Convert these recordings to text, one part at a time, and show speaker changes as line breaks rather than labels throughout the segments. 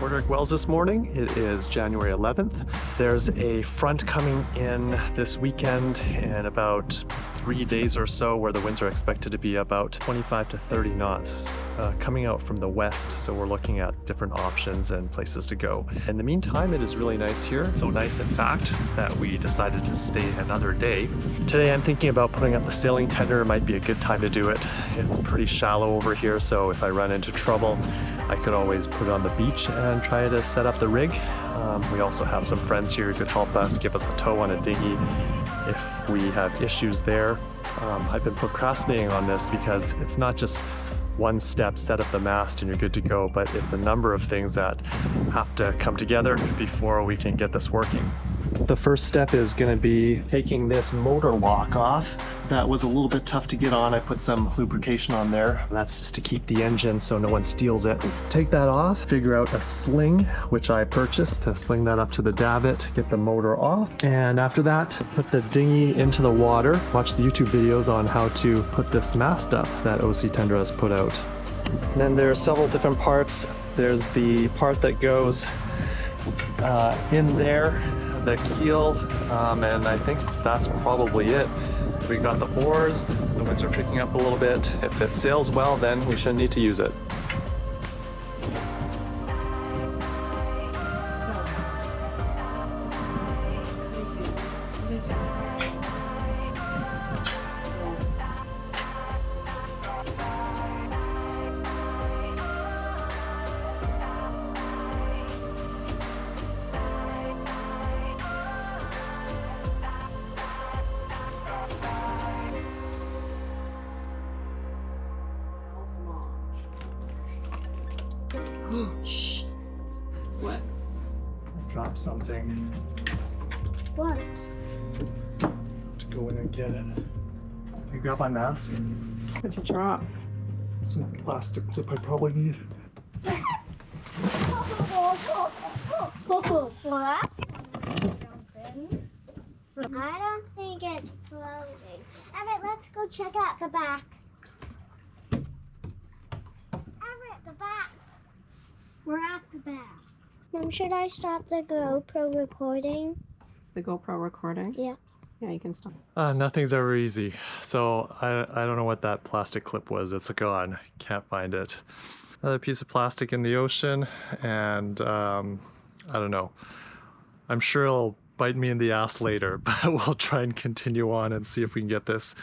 Ordering wells this morning. It is January 11th. There's a front coming in this weekend in about 3 days or so where the winds are expected to be about 25 to 30 knots coming out from the west. So we're looking at different options and places to go. In the meantime, it is really nice here. So nice, in fact, that we decided to stay another day. Today I'm thinking about putting up the sailing tender. It might be a good time to do it. It's pretty shallow over here, so if I run into trouble, I could always put it on the beach and try to set up the rig. We also have some friends here who could help us, give us a tow on a dinghy if we have issues there. I've been procrastinating on this because it's not just one step, set up the mast and you're good to go, but it's a number of things that have to come together before we can get this working. The first step is going to be taking this motor lock off. That was a little bit tough to get on. I put some lubrication on there. That's just to keep the engine so no one steals it. Take that off, figure out a sling, which I purchased, to sling that up to the davit, get the motor off. And after that, put the dinghy into the water. Watch the YouTube videos on how to put this mast up that OC Tundra has put out. And then there are several different parts. There's the part that goes in there, the keel, and I think that's probably it. We got the oars, the winds are picking up a little bit. If it sails well, then we shouldn't need to use it.
Shh. What?
Drop something.
What?
To go in and get it. Can you grab my mask?
What'd you drop?
Some plastic clip I probably need.
What? I don't think it's floating. Everett, let's go check out the back. Everett, the back. We're at the back. Mom, should I stop the GoPro recording?
The GoPro recording?
Yeah.
Yeah, you can stop.
Nothing's ever easy. So I don't know what that plastic clip was. It's gone. Can't find it. Another piece of plastic in the ocean, and I don't know. I'm sure it'll bite me in the ass later, but we'll try and continue on and see if we can get this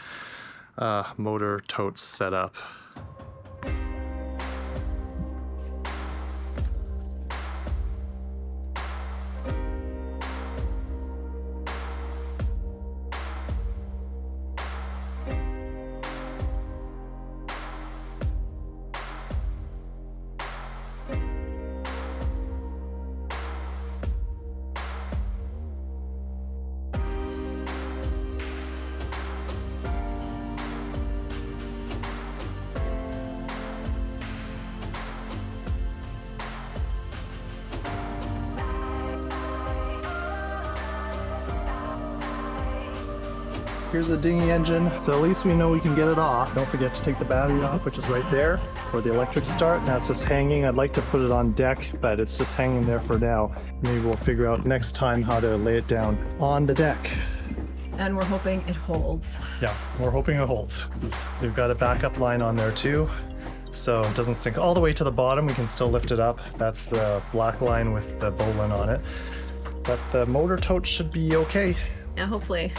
motor totes set up. Here's the dinghy engine, so at least we know we can get it off. Don't forget to take the battery off, which is right there, for the electric start. Now it's just hanging. I'd like to put it on deck, but it's just hanging there for now. Maybe we'll figure out next time how to lay it down on the deck.
And we're hoping it holds.
Yeah, we're hoping it holds. We've got a backup line on there too, so it doesn't sink all the way to the bottom. We can still lift it up. That's the black line with the bowline on it. But the motor tote should be okay.
Yeah, hopefully.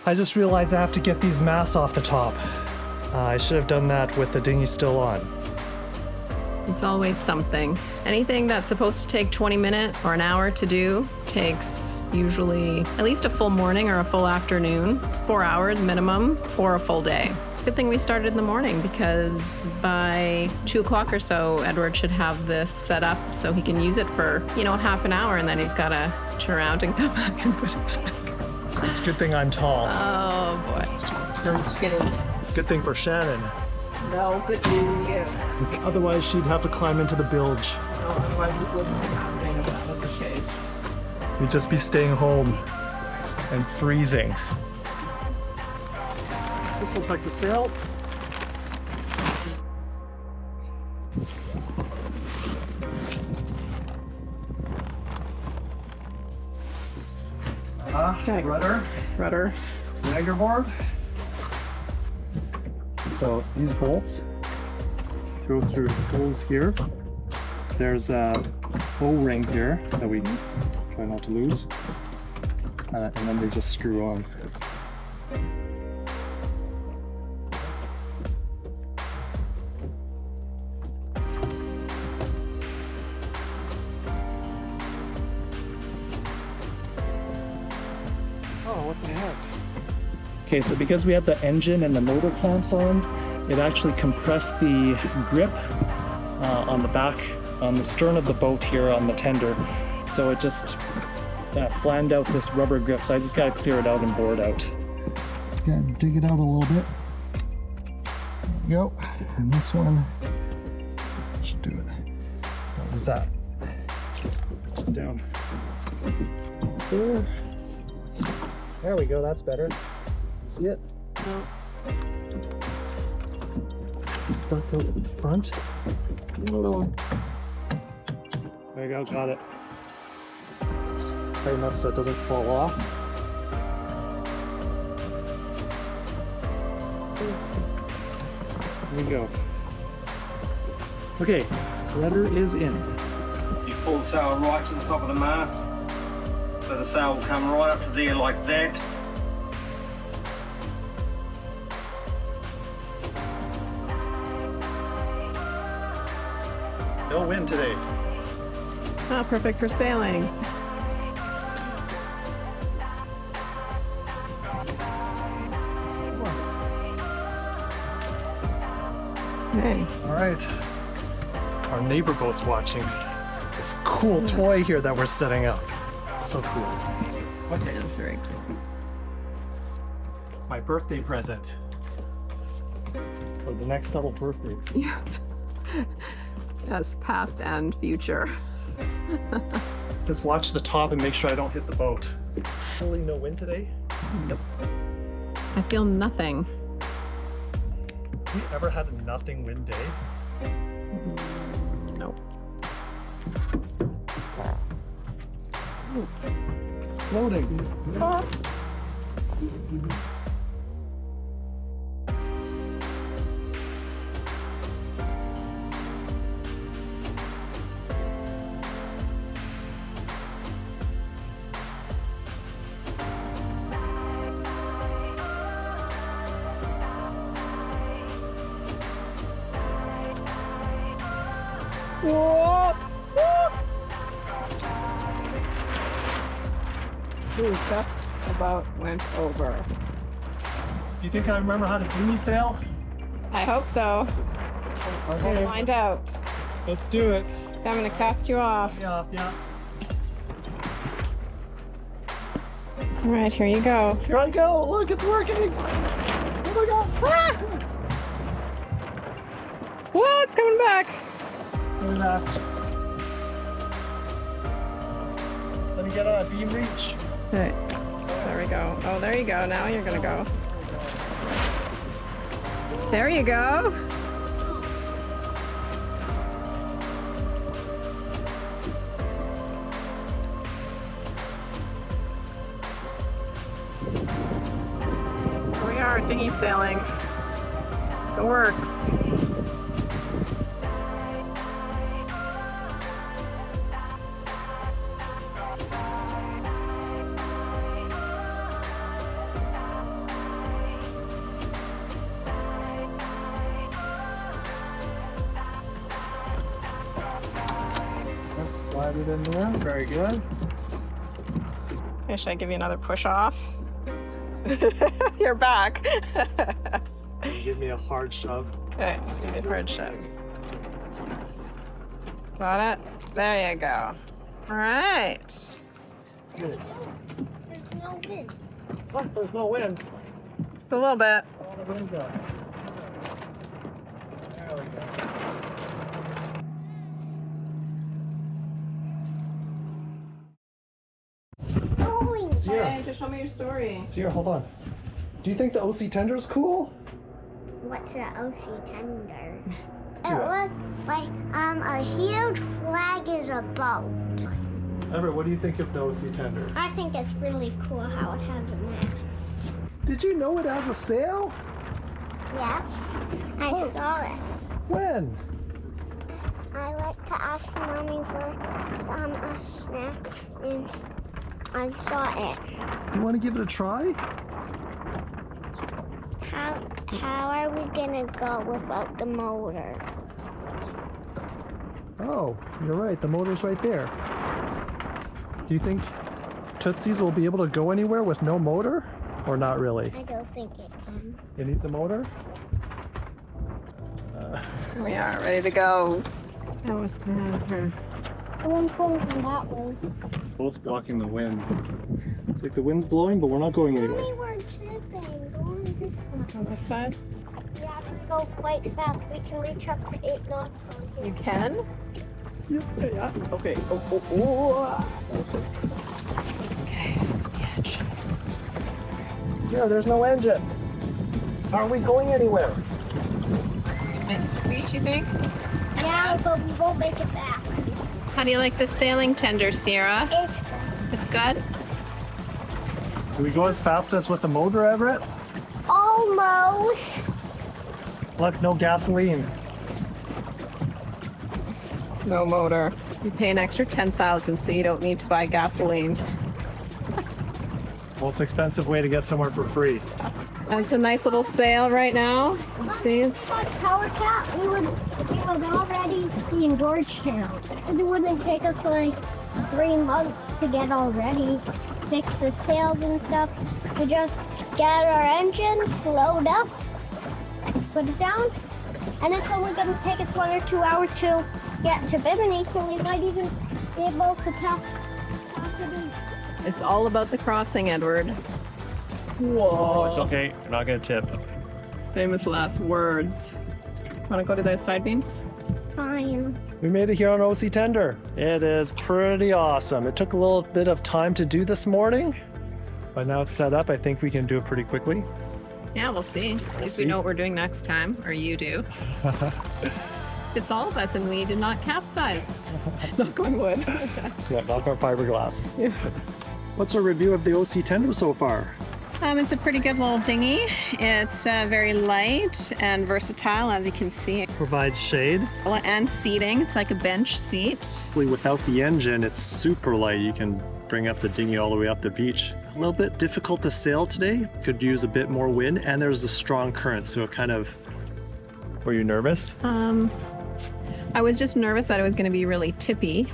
I just realized I have to get these masts off the top. I should have done that with the dinghy still on.
It's always something. Anything that's supposed to take 20 minutes or an hour to do takes usually at least a full morning or a full afternoon, 4 hours minimum, or a full day. Good thing we started in the morning, because by 2 o'clock or so, Edward should have this set up so he can use it for, half an hour, and then he's gotta turn around and come back and put it back.
It's a good thing I'm tall.
Oh boy. I'm just kidding.
Good thing for Shannon.
No, good thing for you.
Otherwise, she'd have to climb into the bilge.
Otherwise, we wouldn't be happening about the cave.
We'd just be staying home and freezing. This looks like the sail.
Okay. Rudder.
Dagger board. So these bolts go through holes here. There's a O-ring here that we try not to lose. And then they just screw on. Oh, what the heck? Okay, so because we had the engine and the motor clamps on, it actually compressed the grip on the back, on the stern of the boat here on the tender. So it just flanned out this rubber grip. So I just gotta clear it out and bore it out. Just gotta dig it out a little bit. There we go. And this one should do it. What was that? Push it down. There we go, that's better. See it?
No.
Stuck out in front.
A little.
There you go, got it. Just tighten up so it doesn't fall off. There we go. Okay, rudder is in.
You pull the sail right to the top of the mast, so the sail will come right up to there like that.
No wind today.
Oh, perfect for sailing. Hey.
All right. Our neighbor boat's watching this cool toy here that we're setting up. So cool. Okay,
That's very cool.
my birthday present for the next several birthdays.
Yes. Yes, past and future.
Just watch the top and make sure I don't hit the boat. Really no wind today?
Nope. I feel nothing.
Have we ever had a nothing wind day?
Nope.
It's floating.
Whoa! Ooh, just about went over.
Do you think I remember how to dinghy sail?
I hope so. We'll
Okay,
find out.
let's do it.
I'm gonna cast you off.
Yeah, yeah.
All right, here you go.
Here I go. Look, it's working. Oh my god.
Ah! Whoa, it's coming back.
Look at that. Let me get on a beam reach.
Okay. There we go. Oh, there you go. Now you're gonna go. There you go. We are dinghy sailing. It works.
Let's slide it in there. Very good.
Okay, should I give you another push off? You're back.
Give me a hard shove.
Okay, just a good hard shove. Got it? There you go. All right.
Good.
There's no wind.
Oh, there's no wind.
Just a little bit.
All the wind's out. There we go.
Going.
Sierra,
Hey, just show me your story.
Sierra, hold on. Do you think the OC tender is cool?
what's the OC tender. It looks like a huge flag is a boat.
Everett, what do you think of the OC tender?
I think it's really cool how it has a mast.
Did you know it has a sail?
Yes, I saw it.
When?
I like to ask Mommy for a snack, and I saw it.
You want to give it a try?
How are we gonna go without the motor?
Oh, you're right. The motor's right there. Do you think Tootsie's will be able to go anywhere with no motor? Or not really?
I don't think it can.
It needs a motor?
We are ready to go. That was good.
The one's going from that way.
Both blocking the wind. It's like the wind's blowing, but we're not going
Mommy,
anywhere.
we're tipping. Go on this side.
On this side?
Yeah, we go quite fast. We can reach up to 8 knots on here.
You can?
Yeah. Okay. Oh.
Okay. Edge.
Sarah, there's no engine. Are we going anywhere?
Into the beach, you think?
Yeah, but we won't make it back.
How do you like the sailing tender, Sierra?
It's good.
It's good?
Do we go as fast as with the motor, Everett?
Almost.
Look, no gasoline.
No motor. You pay an extra $10,000 so you don't need to buy gasoline.
Most expensive way to get somewhere for free.
That's a nice little sail right now. See, it's
But Power Cat, we would already be in Georgetown. It wouldn't take us like 3 months to get all ready, fix the sails and stuff. We just get our engines, load up, put it down, and it's only going to take us 1 or 2 hours to get to Bimini, so we might even be able to pass the beach.
it's all about the crossing, Edward.
Oh, it's okay. We're not gonna tip.
Famous last words. Want to go to the side beam?
Fine.
We made it here on OC Tender. It is pretty awesome. It took a little bit of time to do this morning, but now it's set up. I think we can do it pretty quickly.
Yeah, we'll see. At least we
see.
know what we're doing next time, or you do. It's all of us, and we did not capsize. Knock on wood.
Yeah, knock on fiberglass. Yeah. What's our review of the OC Tender so far?
It's a pretty good little dinghy. It's very light and versatile, as you can see,
Provides shade.
and seating. It's like a bench seat.
Without the engine, it's super light. You can bring up the dinghy all the way up the beach. A little bit difficult to sail today. Could use a bit more wind, and there's a strong current, so it kind of... Were you nervous?
I was just nervous that it was going to be really tippy,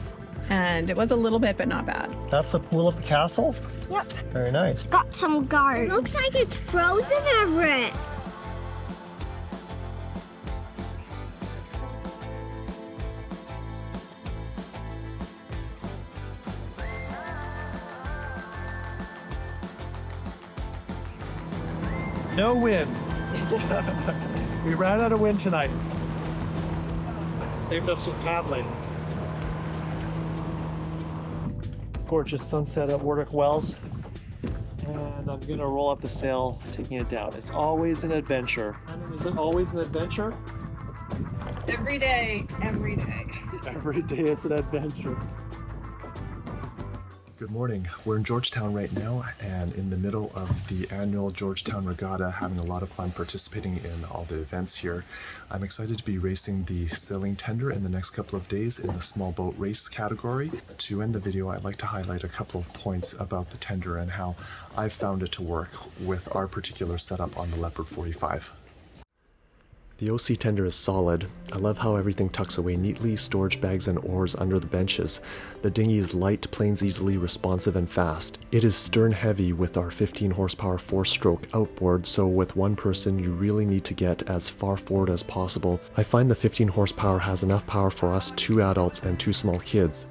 and it was a little bit, but not bad.
That's the pool of the castle?
Yep.
Very nice.
Got some guards. Looks like it's frozen, Everett.
No wind. We ran out of wind tonight. Saved us some paddling. Gorgeous sunset at Warwick Wells. And I'm gonna roll up the sail, taking it down. It's always an adventure. Is it always an adventure?
Every day, every day.
Every day it's an adventure.
Good morning. We're in Georgetown right now and in the middle of the annual Georgetown Regatta, having a lot of fun participating in all the events here. I'm excited to be racing the sailing tender in the next couple of days in the small boat race category. To end the video, I'd like to highlight a couple of points about the tender and how I've found it to work with our particular setup on the Leopard 45. The OC tender is solid. I love how everything tucks away neatly, storage bags and oars under the benches. The dinghy is light, planes easily, responsive and fast. It is stern heavy with our 15 horsepower 4-stroke outboard, so with one person you really need to get as far forward as possible. I find the 15 horsepower has enough power for us 2 adults and 2 small kids.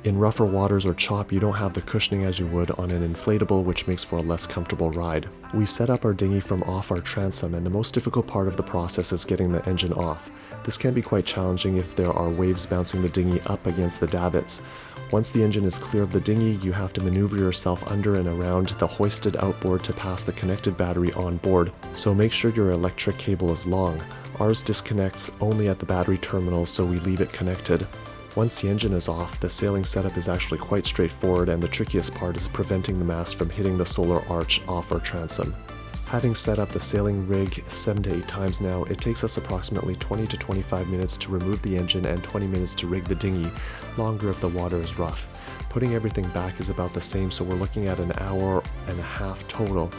In rougher waters or chop, you don't have the cushioning as you would on an inflatable, which makes for a less comfortable ride. We set up our dinghy from off our transom, and the most difficult part of the process is getting the engine off. This can be quite challenging if there are waves bouncing the dinghy up against the davits. Once the engine is clear of the dinghy, you have to maneuver yourself under and around the hoisted outboard to pass the connected battery on board, so make sure your electric cable is long. Ours disconnects only at the battery terminal, so we leave it connected. Once the engine is off, the sailing setup is actually quite straightforward, and the trickiest part is preventing the mast from hitting the solar arch off our transom. Having set up the sailing rig 7 to 8 times now, it takes us approximately 20 to 25 minutes to remove the engine and 20 minutes to rig the dinghy, longer if the water is rough. Putting everything back is about the same, so we're looking at an hour and a half total.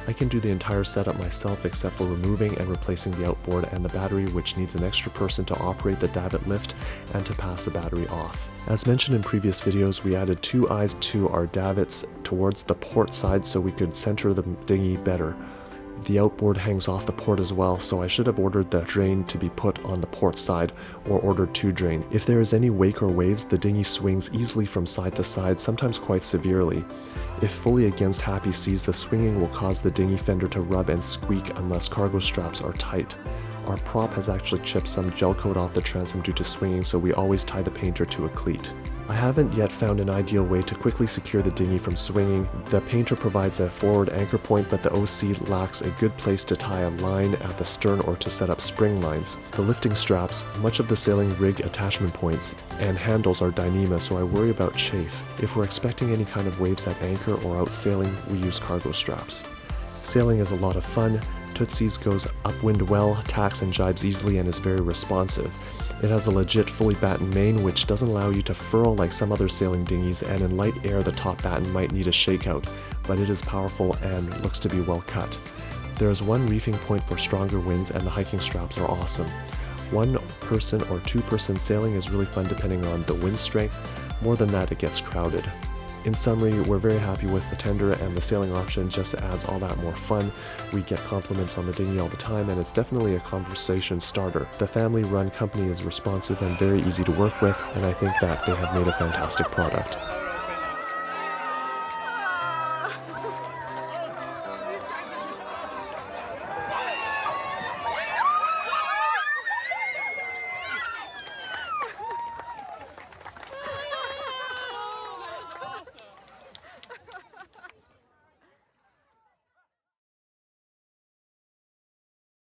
I can do the entire setup myself except for removing and replacing the outboard and the battery, which needs an extra person to operate the davit lift and to pass the battery off. As mentioned in previous videos, we added 2 eyes to our davits towards the port side so we could center the dinghy better. The outboard hangs off the port as well, so I should have ordered the drain to be put on the port side or ordered 2 drain. If there is any wake or waves, the dinghy swings easily from side to side, sometimes quite severely. If fully against happy seas, the swinging will cause the dinghy fender to rub and squeak unless cargo straps are tight. Our prop has actually chipped some gel coat off the transom due to swinging, so we always tie the painter to a cleat. I haven't yet found an ideal way to quickly secure the dinghy from swinging. The painter provides a forward anchor point, but the OC lacks a good place to tie a line at the stern or to set up spring lines. The lifting straps, much of the sailing rig attachment points, and handles are Dyneema, so I worry about chafe. If we're expecting any kind of waves at anchor or out sailing, we use cargo straps. Sailing is a lot of fun. Tootsies goes upwind well, tacks and jibes easily, and is very responsive. It has a legit fully battened main, which doesn't allow you to furl like some other sailing dinghies, and in light air the top batten might need a shakeout, but it is powerful and looks to be well cut. There is one reefing point for stronger winds, and the hiking straps are awesome. 1 person or 2 person sailing is really fun depending on the wind strength. More than that, it gets crowded. In summary, we're very happy with the tender, and the sailing option just adds all that more fun. We get compliments on the dinghy all the time, and it's definitely a conversation starter. The family-run company is responsive and very easy to work with, and I think that they have made a fantastic product.